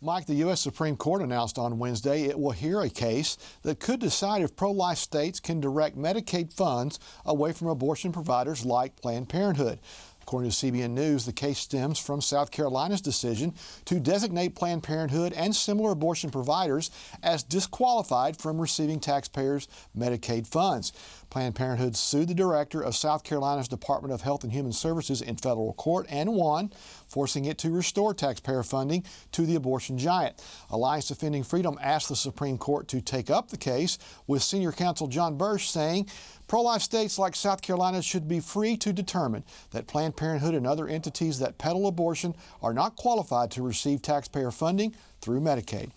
Mike, the U.S. Supreme Court announced on Wednesday it will hear a case that could decide if pro-life states can direct Medicaid funds away from abortion providers like Planned Parenthood. According to CBN News, the case stems from South Carolina's decision to designate Planned Parenthood and similar abortion providers as disqualified from receiving taxpayers' Medicaid funds. Planned Parenthood sued the director of South Carolina's Department of Health and Human Services in federal court and won, forcing it to restore taxpayer funding to the abortion giant. Alliance Defending Freedom asked the Supreme Court to take up the case, with senior counsel John Bursch saying pro-life states like South Carolina should be free to determine that Planned Parenthood and other entities that peddle abortion are not qualified to receive taxpayer funding through Medicaid.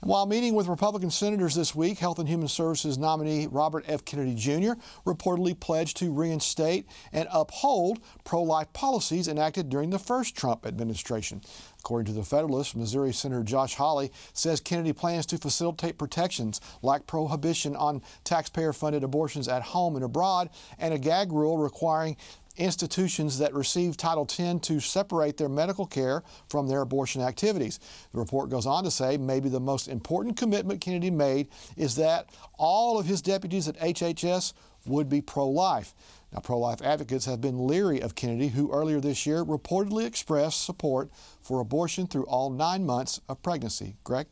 And while meeting with Republican senators this week, Health and Human Services nominee Robert F. Kennedy Jr. reportedly pledged to reinstate and uphold pro-life policies enacted during the first Trump administration. According to the Federalist, Missouri Senator Josh Hawley says Kennedy plans to facilitate protections like prohibition on taxpayer-funded abortions at home and abroad, and a gag rule requiring institutions that receive Title X to separate their medical care from their abortion activities. The report goes on to say maybe the most important commitment Kennedy made is that all of his deputies at HHS would be pro-life. Now, pro-life advocates have been leery of Kennedy, who earlier this year reportedly expressed support for abortion through all 9 months of pregnancy. Greg?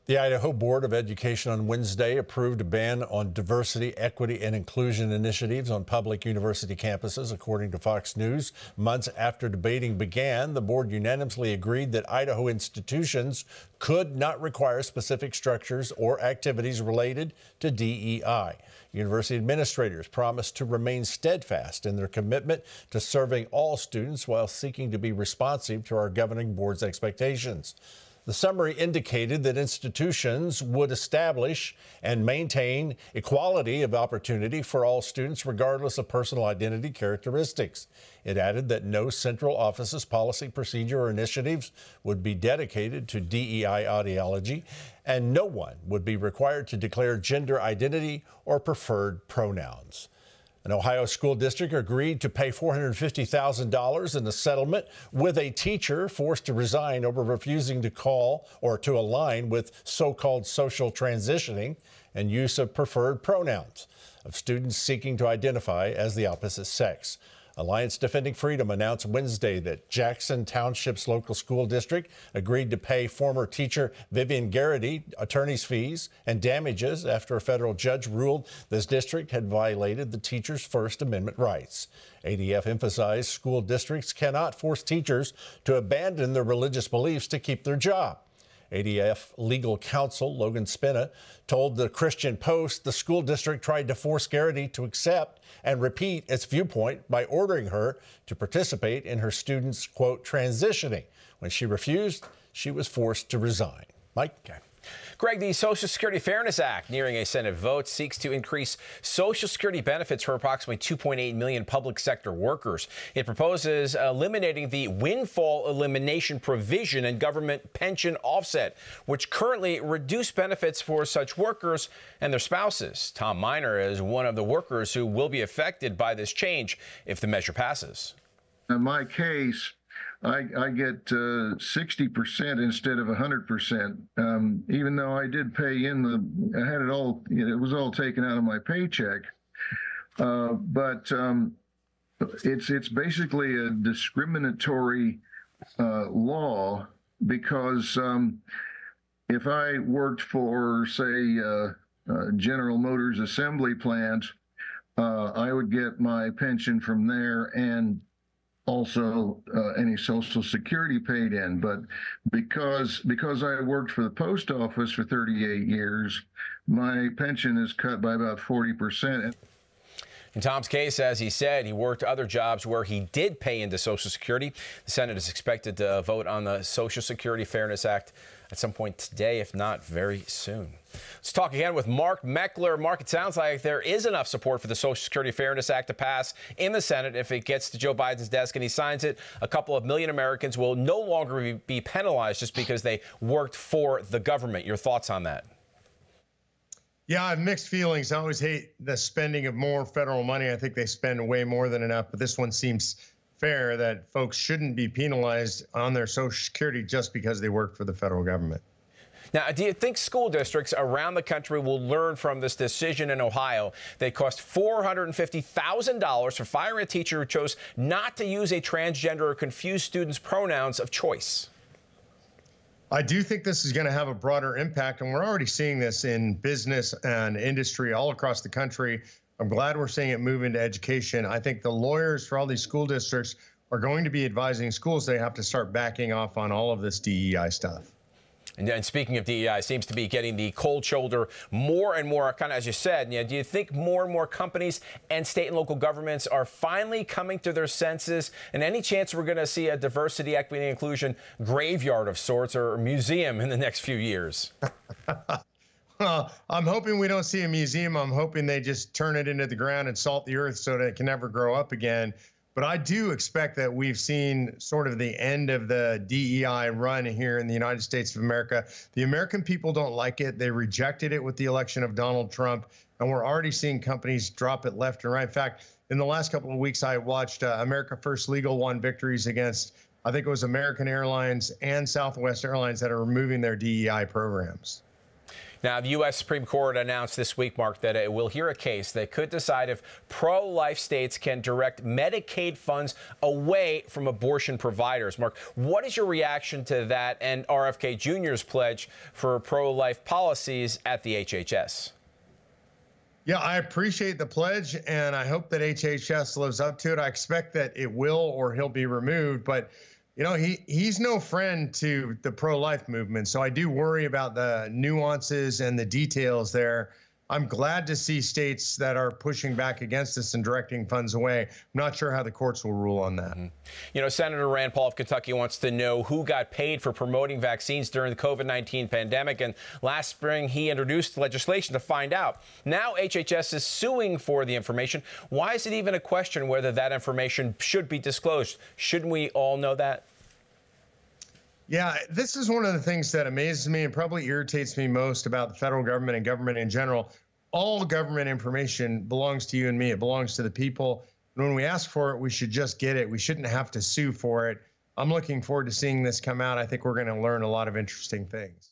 The Idaho Board of Education on Wednesday approved a ban on diversity, equity, and inclusion initiatives on public university campuses, according to Fox News. Months after debating began, the board unanimously agreed that Idaho institutions could not require specific structures or activities related to DEI. University administrators promised to remain steadfast in their commitment to serving all students while seeking to be responsive to our governing board's expectations. The summary indicated that institutions would establish and maintain equality of opportunity for all students, regardless of personal identity characteristics. It added that no central office's policy, procedure, or initiatives would be dedicated to DEI ideology, and no one would be required to declare gender identity or preferred pronouns. An Ohio school district agreed to pay $450,000 in a settlement with a teacher forced to resign over refusing to call or to align with so-called social transitioning and use of preferred pronouns of students seeking to identify as the opposite sex. Alliance Defending Freedom announced Wednesday that Jackson Township's local school district agreed to pay former teacher Vivian Garrity attorney's fees and damages after a federal judge ruled this district had violated the teacher's First Amendment rights. ADF emphasized school districts cannot force teachers to abandon their religious beliefs to keep their job. ADF legal counsel Logan Spina told the Christian Post the school district tried to force Garrity to accept and repeat its viewpoint by ordering her to participate in her students' quote transitioning. When she refused, she was forced to resign. Mike? Okay. Greg, the Social Security Fairness Act, nearing a Senate vote, seeks to increase Social Security benefits for approximately 2.8 million public sector workers. It proposes eliminating the windfall elimination provision and government pension offset, which currently reduce benefits for such workers and their spouses. Tom Miner is one of the workers who will be affected by this change if the measure passes. In my case, I get 60% instead of 100%, even though I did pay in I had it all, it was all taken out of my paycheck. But it's basically a discriminatory law because if I worked for, say, General Motors assembly plant, I would get my pension from there and also any Social Security paid in. But because I worked for the post office for 38 years, my pension is cut by about 40%. In Tom's case, as he said, he worked other jobs where he did pay into Social Security. The Senate is expected to vote on the Social Security Fairness Act at some point today, if not very soon. Let's talk again with Mark Meckler. Mark, it sounds like there is enough support for the Social Security Fairness Act to pass in the Senate. If it gets to Joe Biden's desk and he signs it, a couple of million Americans will no longer be penalized just because they worked for the government. Your thoughts on that? Yeah, I have mixed feelings. I always hate the spending of more federal money. I think they spend way more than enough, but this one seems fair that folks shouldn't be penalized on their Social Security just because they work for the federal government. Now, do you think school districts around the country will learn from this decision in Ohio? They cost $450,000 for firing a teacher who chose not to use a transgender or confused students' pronouns of choice. I do think this is going to have a broader impact, and we're already seeing this in business and industry all across the country. I'm glad we're seeing it move into education. I think the lawyers for all these school districts are going to be advising schools they have to start backing off on all of this DEI stuff. And speaking of DEI, seems to be getting the cold shoulder more and more, kind of as you said. Do you think more and more companies and state and local governments are finally coming to their senses? And any chance we're going to see a diversity, equity, and inclusion graveyard of sorts or museum in the next few years? Well, I'm hoping we don't see a museum. I'm hoping they just turn it into the ground and salt the earth so that it can never grow up again. But I do expect that we've seen sort of the end of the DEI run here in the United States of America. The American people don't like it. They rejected it with the election of Donald Trump, and we're already seeing companies drop it left and right. In fact, in the last couple of weeks, I watched America First Legal won victories against, I think it was American Airlines and Southwest Airlines that are removing their DEI programs. Now, the U.S. Supreme Court announced this week, Mark, that it will hear a case that could decide if pro-life states can direct Medicaid funds away from abortion providers. Mark, what is your reaction to that and RFK Jr.'s pledge for pro-life policies at the HHS? Yeah, I appreciate the pledge, and I hope that HHS lives up to it. I expect that it will, or he'll be removed, but you know, he's no friend to the pro-life movement, so I do worry about the nuances and the details there. I'm glad to see states that are pushing back against this and directing funds away. I'm not sure how the courts will rule on that. You know, Senator Rand Paul of Kentucky wants to know who got paid for promoting vaccines during the COVID-19 pandemic, and last spring he introduced legislation to find out. Now HHS is suing for the information. Why is it even a question whether that information should be disclosed? Shouldn't we all know that? Yeah, this is one of the things that amazes me and probably irritates me most about the federal government and government in general. All government information belongs to you and me. It belongs to the people. And when we ask for it, we should just get it. We shouldn't have to sue for it. I'm looking forward to seeing this come out. I think we're going to learn a lot of interesting things.